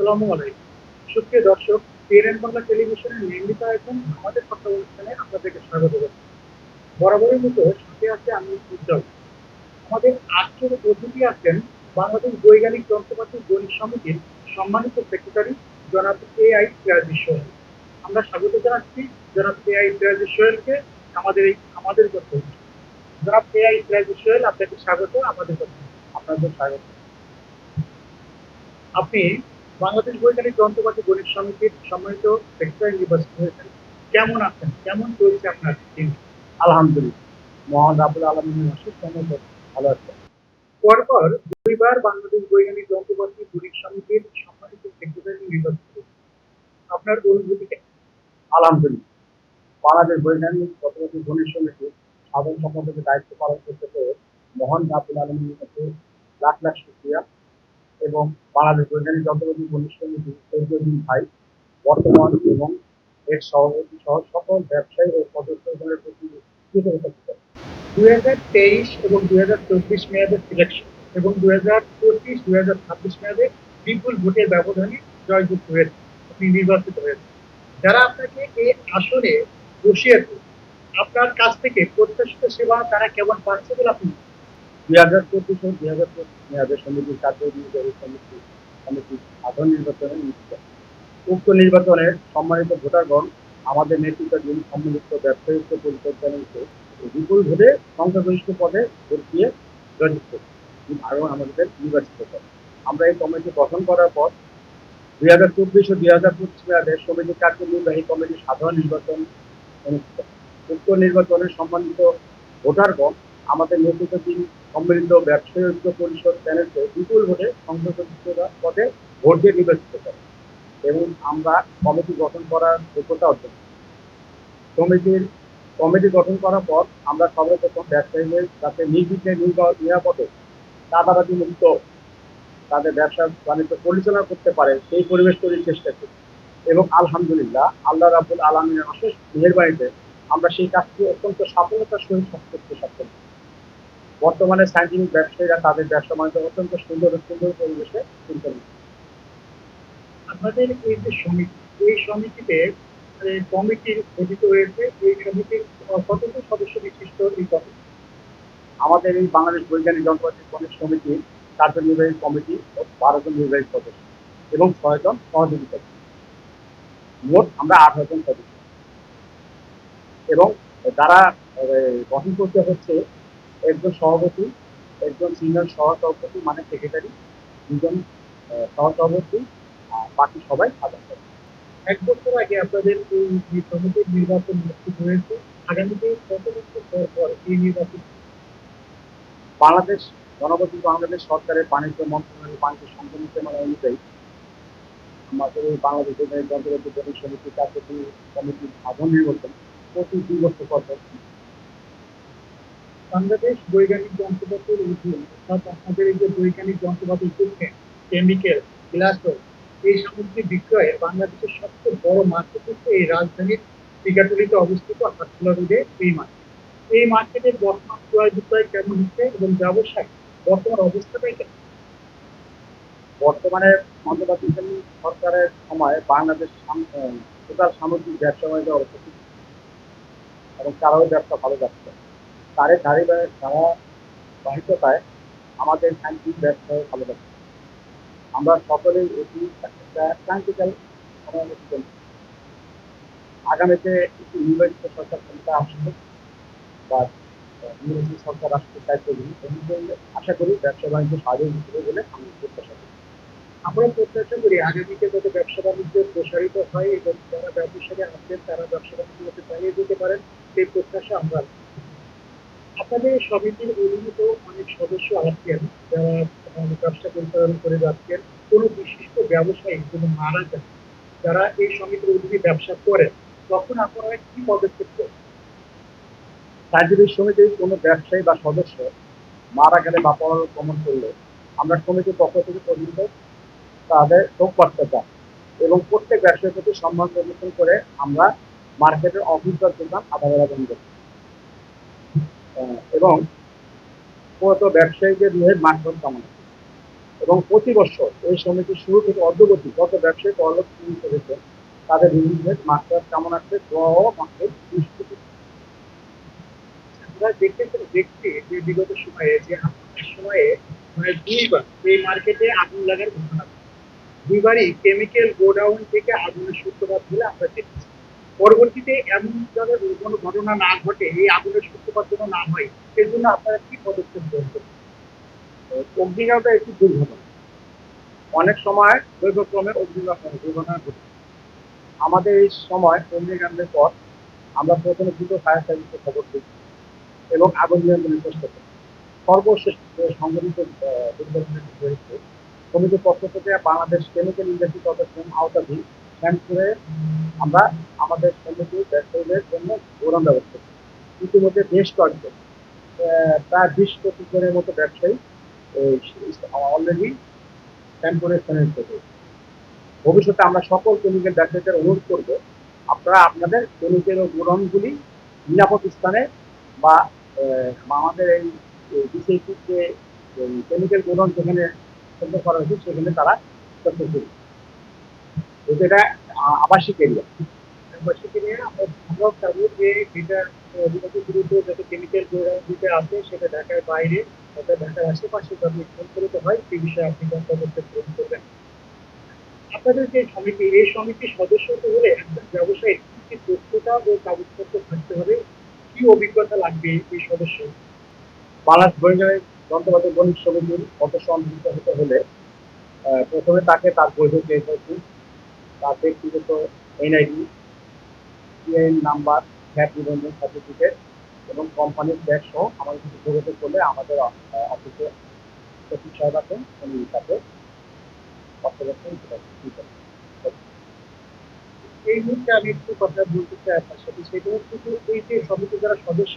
আসসালামু আলাইকুম। সুপ্রিয় দর্শক, পিএনএন বাংলা টেলিভিশনের নিয়মিত আয়োজন আমাদের কথা অনুষ্ঠানে আপনাদেরকে স্বাগত জানাই। বরাবরের মতো সাথে আছে আমি উজ্জ্বল। আমাদের আজকের অতিথি আছেন বাংলাদেশ বৈজ্ঞানিক যন্ত্রপাতি গণিত সমিতির সম্মানিত সেক্রেটারি জনাব এআই সিরাজুল সোহেল। আমরা স্বাগত জানাচ্ছি জনাব এআই সিরাজুল সোহেলকে আমাদের কথা অনুষ্ঠানে। জনাব এআই সিরাজুল সোহেল, আপনাকে স্বাগত আমাদের কথা। আপনাদের স্বাগত। আপনি বাংলাদেশ বৈজ্ঞানিক যন্ত্রপাতি গণিত সমিতির সম্মানিত সেক্রেটারি নির্বাচিত হয়েছেন। কেমন আছেন? কেমন চলছে আপনার দিন? আলহামদুলিল্লাহ, মহান রাব্বুল আলামিনের অশেষ রহমতে ভালো আছে। পরপর দুইবার বাংলাদেশ বৈজ্ঞানিক যন্ত্রপাতি গণিত সমিতির সম্মানিত সেক্রেটারি নির্বাচিত হয়েছেন। আপনার অনুভূতি কেমন? আলহামদুলিল্লাহ, বাংলাদেশ বৈজ্ঞানিক যন্ত্রপাতি গণিত সমিতির সাধারণ সম্পাদকের দায়িত্ব পালন করতে পেরে মহান রাব্বুল আলামিনের কাছে লাখ লাখ শুকরিয়া। এবং বাংলাদেশ বৈজ্ঞানিক যন্ত্রপাতি গণিত সমিতির চৌধুরী ভাই, বর্তমান এবং এর সভাপতি সহ সকল ব্যবসায়ী ও সদস্যগণের প্রতি কৃতজ্ঞতা জ্ঞাপন। 2023 এবং 2024 মেয়াদের সিলেকশন এবং 2025-2026 মেয়াদে বিপুল ভোটের ব্যবধানে জয়যুক্ত হয়েছে, আপনি নির্বাচিত হয়েছেন। যারা আপনাকে এই আসনে বসিয়েছে, আপনার কাছ থেকে প্রত্যাশিত সেবা তারা কেমন পাচ্ছে বলে আপনি? 2024 ও 2025 মেয়াদের সমিতির কার্যনির্বাহী সমিতির সাধারণ নির্বাচনে অনুষ্ঠিত। উক্ত নির্বাচনে সম্মানিত ভোটারগণ আমাদের নেতৃত্বাধীন সম্মিলিত ব্যবসায়িক পরিকল্পনাকে বিপুল ভোটে সংখ্যাগরিষ্ঠ পদে ভোট দিয়ে জয়যুক্ত এবং আমাদের নির্বাচিত করে। আমরা এই কমিটি গঠন করার পর 2024 ও 2025 মেয়াদের সমিতি কার্যনির্বাহী কমিটির সাধারণ নির্বাচন অনুষ্ঠিত। উক্ত নির্বাচনে সম্মানিত ভোটারগণ আমাদের নেতৃত্বাধীন সম্মিলিত ব্যবসায়ী ঐক্য পরিষদ প্যানেলকে বিপুল ভোটে সংখ্যাগরিষ্ঠ পদে ভোট দিয়ে নির্বাচিত করে এবং আমরা কমিটি গঠন করার যোগ্যতা অর্জন করি। কমিটি গঠন করার পর আমরা সর্বপ্রথম ব্যবসায়ীদের যাতে নির্বিঘ্নে নিরাপদে চাঁদাবাজি মুক্ত তাদের ব্যবসা বাণিজ্য পরিচালনা করতে পারে সেই পরিবেশ তৈরির চেষ্টা করি এবং আলহামদুলিল্লাহ আল্লাহ রাব্বুল আলামিনের অশেষ মেহেরবানিতে আমরা সেই কাজটি অত্যন্ত সফলতার সহিত শেষ করতে সক্ষম। বর্তমানে সায়েন্টিফিক ব্যবসায়ীরা তাদের ব্যবসা বাণিজ্য অত্যন্ত সুন্দর পরিবেশে চিন্তা করছে। আপনাদের এই যে সমিতি, এই সমিতিতে কমিটির গঠিত হয়েছে, এই সমিতির কতজন সদস্য বিশিষ্ট এই কমিটি? আমাদের এই বাংলাদেশ বৈজ্ঞানিক যন্ত্রপাতি গণিত সমিতির কার্যনির্বাহী কমিটি 12 জন নির্বাহী সদস্য এবং 6 জন সহযোগী সদস্য, মোট আমরা 18 জন সদস্য। এবং যারা গঠন করতে হচ্ছে একজন সভাপতি, একজন সিনিয়র সহসভাপতি মানে সেক্রেটারি, দুজন সহসভাপতি, বাকি সবাই সাধারণ সদস্য। 1 বছর আগে আপনাদের এই সমিতির নির্বাচন অনুষ্ঠিত হয়েছে। আগামীতে কত বছর পর পর এই নির্বাচন? বাংলাদেশ গণপ্রজাতন্ত্রী বাংলাদেশ সরকারের বাণিজ্য মন্ত্রণালয়ের বাণিজ্য সংক্রান্ত অনুযায়ী আমাদের এই বাংলাদেশ বৈজ্ঞানিক যন্ত্রপাতি গণিত সমিতির কার্যকরী কমিটির সাধারণ নির্বাচন প্রতি 2 বছর পর পর। বাংলাদেশ বৈজ্ঞানিক যন্ত্রপাতির অধীন, অর্থাৎ আপনাদের এই যে বৈজ্ঞানিক যন্ত্রপাতি ইকুইপমেন্ট, কেমিক্যাল, গ্লাসওয়্যার, এই সামগ্রী বিক্রয়ে বাংলাদেশের সবচেয়ে বড় মার্কেট হচ্ছে এই রাজধানীর টিকাটুলিতে অবস্থিত হাটখোলা রোডে এই মার্কেট। এই মার্কেটের বর্তমান ক্রয় বিক্রয় কেমন হচ্ছে এবং ব্যবসায় বর্তমান অবস্থাটাই কেমন? বর্তমানে অন্তর্বর্তীকালীন সরকারের সময় বাংলাদেশ টোটাল সামগ্রিক ব্যবসা বাণিজ্য অবস্থা ঠিক এবং তারাও ব্যবসা ভালো যাচ্ছে। তারের ধারাবাহিকতায় আমাদের সাইন্টিফিক ব্যবসায় ভালো যাচ্ছে। আমরা সকলেই এটি একটা ক্রান্তিকাল সময়। আগামীতে একটি নির্বাচিত সরকার ক্ষমতা আসবে বা নির্বাচিত সরকার আসতে দায়িত্ব নিই, আশা করি ব্যবসা বাণিজ্য স্বাভাবিক হবে বলে আমি প্রত্যাশা করি। আমরা প্রত্যাশা করি আগামীতে যাতে ব্যবসা বাণিজ্য প্রসারিত হয় এবং যারা ব্যবসায়ী আছেন তারা ব্যবসা বাণিজ্যকে চালিয়ে যেতে পারেন, সেই প্রত্যাশা আমরা। আপনাদের সমিতির অধীনে তো অনেক সদস্য আছেন যারা ব্যবসা পরিচালনা করে যাচ্ছেন। কোনো বিশিষ্ট ব্যবসায়ী যদি মারা যান, যারা এই সমিতির অধীনে ব্যবসা করেন, তখন আপনারা কি পদক্ষেপ করবেন? সাইন্টিফিক সমিতির কোনো ব্যবসায়ী বা সদস্য মারা গেলে বা পরগমন করলে আমরা সমিতির পক্ষ থেকে পর্যন্ত তাদের শোক বার্তা চাই এবং প্রত্যেক ব্যবসায়ীর প্রতি সম্মান প্রদর্শন করে আমরা মার্কেটের অভিজ্ঞতার যোগান আদাবেলা বন্ধ করি এবং মূলত ব্যবসায়ীদের রুহের মাঠন কামনা করি। এবং প্রতি বছর এই সমিতির শুরু থেকে অদ্যবধি যত ব্যবসায়ী পরলোক করেছে তাদের বিরুদ্ধে মাস্টার কামনার্থে দোয়া ও মাসের দুষ্কৃতি। আমরা দেখছি যে বিগত সময়ে যে আপনার সময়ে মানে দুইবার এই মার্কেটে আগুন লাগার ঘটনা ঘটে। দুইবারই কেমিক্যাল গোডাউন থেকে আগুনের সূত্রপাত বলে আমরা দেখেছি। পরবর্তীতে এমন যাতে কোনো ঘটনা না ঘটে, এই আগুনের সূত্রপাত যেন না হয়, এর জন্য আপনারা কি পদক্ষেপ গ্রহণ করবেন? অগ্নিকাণ্ডটা একটি দুর্ঘটনা, অনেক সময় দৈবক্রমে দুর্ঘটনা ঘটে। আমাদের এই সময় অগ্নিকাণ্ডের পর আমরা প্রথমে দ্রুত ফায়ার সার্ভিসে খবর দিই এবং আগুন নিয়ন্ত্রণের চেষ্টা করি। সর্বশেষ যে সংঘটিত দুর্ঘটনাটি হয়েছে, সমিতির পক্ষ থেকে বাংলাদেশ কেমিক্যাল ইন্ডাস্ট্রি কর্পোরেশন আওতাধীন শ্যামপুরে আমরা আমাদের সমিতির ব্যবসায়ীদের জন্য গোদাম ব্যবস্থা করি। ইতিমধ্যে বেশ কয়েকজন প্রায় 20-25 জনের মতো ব্যবসায়ী অলরেডি শ্যামপুরে স্থানান্তরিত হয়েছে। ভবিষ্যতে আমরা সকল কেমিক্যাল ব্যবসায়ীদের অনুরোধ করব, আপনারা আপনাদের কেমিক্যাল ও গোডাউনগুলি নিরাপদ স্থানে বা আমাদের এই বিসিএসি যে কেমিক্যাল গোডাউন যেখানে সেন্টার করা হয়েছে সেখানে তারা করতে করবে। যেহেতু এটা আবাসিক এরিয়া, আবাসিক নিয়ে আমরাও চাবো যে যেটা অধিবাসী বিরুদ্ধে যত কেমিক্যাল গোডাউন দিতে আছে সেটা ঢাকার বাইরে অর্থাৎ ঢাকার আশেপাশে যদি সংকলিত হয় সেই বিষয়ে আপনি পদক্ষেপ গ্রহণ করবেন। আপনাদের যে সমিতি, এই সমিতির সদস্য হতে হলে একজন ব্যবসায়ীর কি কি দক্ষতা ও কাগজপত্র থাকতে হবে, কি অভিজ্ঞতা লাগবে এই সদস্য? বাংলাদেশ বৈজ্ঞানিক যন্ত্রপাতি বণিক সমিতির সদস্য অন্তর্ভুক্ত হতে হলে প্রথমে তাকে তার বৈধ কেসি, তার ব্যক্তিগত এনআইডি, সিআইএন নাম্বার, ভ্যাট নিবন্ধন সার্টিফিকেট এবং কোম্পানির ট্যাক্স সহ আমাদের সাথে যোগাযোগ করলে আমাদের অফিসে সচিব সাহেব আছেন, উনি তাকে পর্যবেক্ষণ দিতে। এই মুহূর্তে আমি একটু কথা বলতে চাই আপনার সাথে, সেটা হচ্ছে যে এই যে সমিতি যারা সদস্য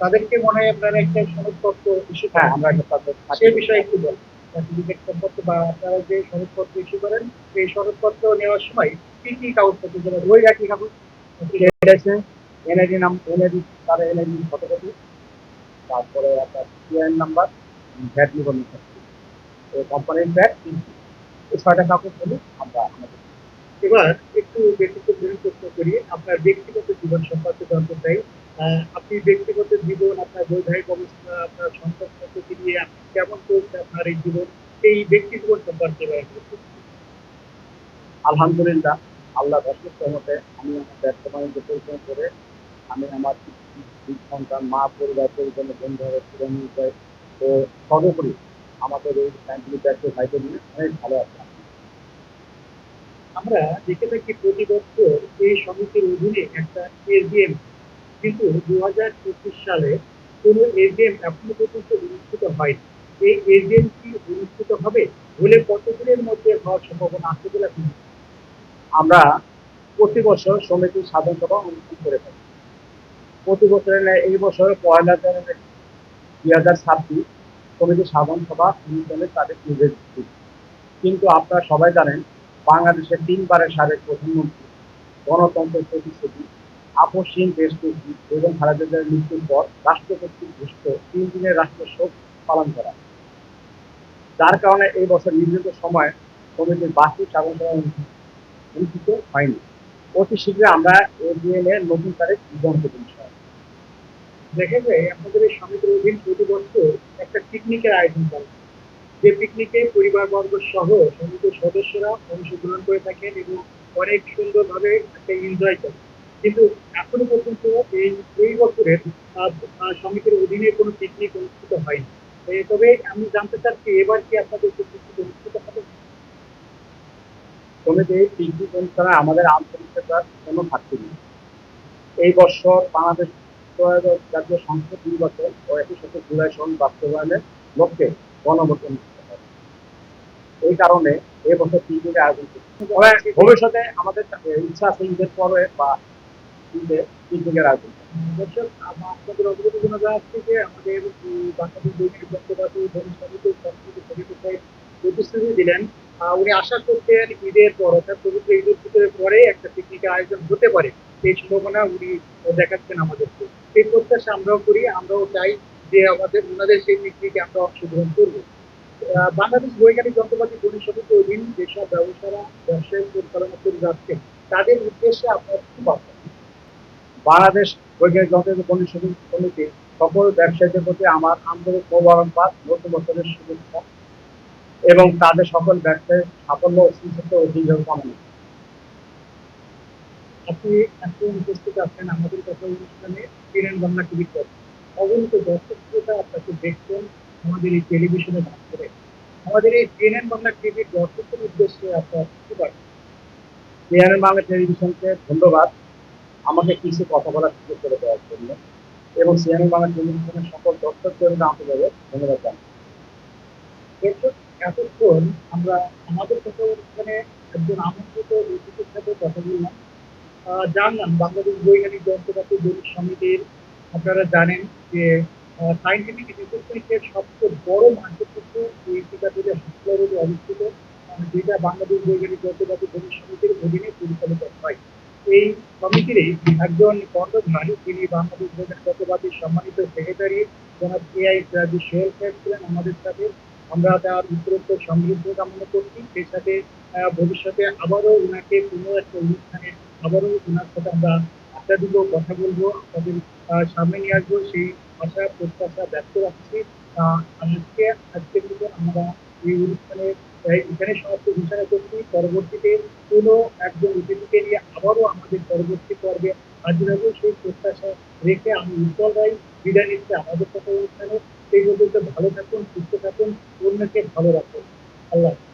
তাদেরকে মনে হয় আপনারা একটা সনদপত্র ইস্যু হ্যাঁ, করেন, আমরা একটা তাদের সে বিষয়ে একটু বলেন। সার্টিফিকেট সম্পর্কে বা আপনারা যে সনদপত্র ইস্যু করেন এই সনদপত্র নেওয়ার সময় কি কি কাগজপত্র যেমন ওই একই কাগজ, এনআইডি নাম, এনআইডি তার এনআইডি ফটোকপি, তারপরে আপনার সিআইএন নাম্বার, ভ্যাট নিবন্ধন সার্টিফিকেট, কোম্পানির ভ্যাট, এই 6টা কাগজ হলে আমরা আমাদের। এবার একটু ব্যক্তিগত প্রশ্ন করি, আপনার ব্যক্তিগত জীবন সম্পর্কে জানতে চাই। আপনি ব্যক্তিগত জীবন, আপনার বৈবাহিক অবস্থা, আপনার সন্তান সন্ততি নিয়ে আপনি কেমন চলছে আপনার এই জীবন, এই ব্যক্তি জীবন সম্পর্কে এবার একটু বলুন। আলহামদুলিল্লাহ, আল্লাহ অশেষ রহমতে আমি আমার ব্যবসা বাণিজ্য পরিচালনা করে আমি আমার দুই সন্তান, মা, পরিবার, পরিজনের বন্ধুভাবে পূরণ যায়। তো সর্বোপরি আমাদের এই সাইন্টিফিক ব্যবসায়ী ভাইদের নিয়ে অনেক ভালো আছে। আমরা দেখে থাকি প্রতি বছর এই সমিতির অধীনে একটা এজিএম, কিন্তু 2025 সালে কোনো এজিএম এখনো পর্যন্ত অনুষ্ঠিত হয়নি। এই এজিএম কি অনুষ্ঠিত হবে, হলে কতদিনের মধ্যে হওয়ার সম্ভাবনা আছে বলে আপনি মনে করেন? আমরা প্রতি বছর সমিতির সাধারণ সভা অনুষ্ঠান করে থাকি। প্রতি বছরের ন্যায় এই বছর 1 জানুয়ারি 2026 সমিতির সাধারণ সভা অনুষ্ঠানের তারিখ নির্দেশ দিচ্ছি। কিন্তু আপনারা সবাই জানেন, বাংলাদেশের 3বারের সাবেক প্রধানমন্ত্রী, গণতন্ত্রের প্রতিশ্রুতি, আপসহীন দেশপ্রেমিক বেগম খালেদা জিয়ার মৃত্যুর পর রাষ্ট্র কর্তৃক ঘোষিত 3 দিনের রাষ্ট্র শোক পালন করা, যার কারণে এই বছর নির্ধারিত সময় সমিতির বার্ষিক সাধারণ সভা অনুষ্ঠিত হয়নি। অতি শীঘ্রই আমরা এজিএম এর নতুন তারিখ নির্ধারণ করতে চাই। দেখা যায় আপনাদের এই সমিতির অধীন প্রতি বছর একটা পিকনিকের আয়োজন করা হয়। যে পিকনিকে পরিবারবর্গ সহ সমিতির সদস্যরা অংশগ্রহণ করে থাকেন এবং অনেক সুন্দরভাবে একটা এনজয় করেন। কিন্তু এখনো পর্যন্ত এই এই বছরের সমিতির অধীনে কোনো পিকনিক অনুষ্ঠিত হয়নি। তবে আমি জানতে চাচ্ছি এবার কি আপনাদের পিকনিক অনুষ্ঠিত হবে? সমিতির পিকনিক অনুষ্ঠানে আমাদের আন্তরিকতার কোনো ঘাটতি নেই। এই বছর বাংলাদেশ জাতীয় সংসদ নির্বাচন ও একই সাথে জুলাই সনদ বাস্তবায়নের লক্ষ্যে গণভোট অনুষ্ঠিত হবে। এই কারণে এবছর পিকনিকের আয়োজন করছি। তবে ভবিষ্যতে আমাদের ইচ্ছা আছে ঈদের পরে বা ঈদে পিকনিকের আয়োজন করা। দর্শক, আপনাদের অবগতির জন্য জানাচ্ছি যে আমাদের বাংলাদেশ বৈজ্ঞানিক যন্ত্রপাতি বণিক সমিতির সংস্কৃতি সেক্রেটারি প্রতিশ্রুতি দিলেন, উনি আশা করতেন ঈদের পর অর্থাৎ পবিত্র ঈদ উল ফিতরের পরে একটা পিকনিকের আয়োজন হতে পারে, এই সম্ভাবনা উনি দেখাচ্ছেন আমাদেরকে। এই প্রত্যাশা আমরাও করি, আমরাও চাই যে আমাদের ওনাদের সেই পিকনিকে আমরা অংশগ্রহণ করবো। বাংলাদেশ বৈজ্ঞানিক যন্ত্রপাতি গণিত সমিতির অধীন যেসব ব্যবসায়ীরা ব্যবসায়িক পরিচালনা করে যাচ্ছেন তাদের উদ্দেশ্যে আপনার কি বার্তা? বাংলাদেশ বৈজ্ঞানিক যন্ত্রপাতি গণিত সমিতি সকল ব্যবসায়ীদের প্রতি আমার আন্তরিক মোবারকবাদ, নতুন বছরের শুভেচ্ছা এবং তাদের সকল ব্যবসায় সাফল্য ও সুস্থ ও দীর্ঘায়ু কামনা। আপনি এখন উপস্থিত আছেন আমাদের কথা অনুষ্ঠানে সিএনএন বাংলা টিভির পর্দায়। অগণিত দর্শক শ্রোতা আপনাকে দেখছেন আমাদের এই টেলিভিশনের মাধ্যমে। আমাদের এই সিএনএন বাংলা টিভির দর্শকদের উদ্দেশ্যে আপনার কি বার্তা? সিএনএন বাংলা টেলিভিশনকে ধন্যবাদ আমাকে কিছু কথা বলার সুযোগ করে দেওয়ার জন্য এবং সিএনএন বাংলা টেলিভিশনের সকল দর্শকদের আন্তরিকভাবে ধন্যবাদ জানাই। দর্শক, এতক্ষণ আমরা আমাদের কথা অনুষ্ঠানে একজন আমন্ত্রিত অতিথির সাথে কথা বললাম। জানলাম বাংলাদেশ বৈজ্ঞানিক যন্ত্রপাতি গণিত সমিতির, আপনারা জানেন যে সায়েন্টিফিক রিসার্চের সবচেয়ে বড় মার্কেটপ্লেস এই টিকাগুলি হাসপাতালে অবস্থিত, যেটা বাংলাদেশ বৈজ্ঞানিক যন্ত্রপাতি গণিত সমিতির অধীনে পরিচালিত হয়। এই সমিতিরই একজন কর্ণধার, তিনি বাংলাদেশ বৈজ্ঞানিক যন্ত্রপাতির সম্মানিত সেক্রেটারি জনাব এআই সিরাজুল সোহেল সাহেব ছিলেন আমাদের সাথে। আমরা তার উত্তরোত্তর সমৃদ্ধ কামনা করছি। সেই সাথে ভবিষ্যতে আবারও উনাকে কোনো একটা অনুষ্ঠানে আবারও উনার সাথে আমরা আড্ডা দিব, কথা বলবো, আপনাদের সামনে নিয়ে আসবো, সেই আশা প্রত্যাশা ব্যক্ত রাখছি। আজকের মতো আমরা এই অনুষ্ঠানে এখানে সমাপ্ত ঘোষণা করছি। পরবর্তীতে কোনো একজন অতিথিকে নিয়ে আবারও আমাদের পরবর্তী পর্বে হাজির হবো, সেই প্রত্যাশা রেখে আমি উজ্জ্বল রায় বিদায় নিচ্ছি আমাদের কথা অনুষ্ঠানে। সেই পর্যন্ত ভালো থাকুন, সুস্থ থাকুন, অন্যকে ভালো রাখুন। আল্লাহ হাফেজ।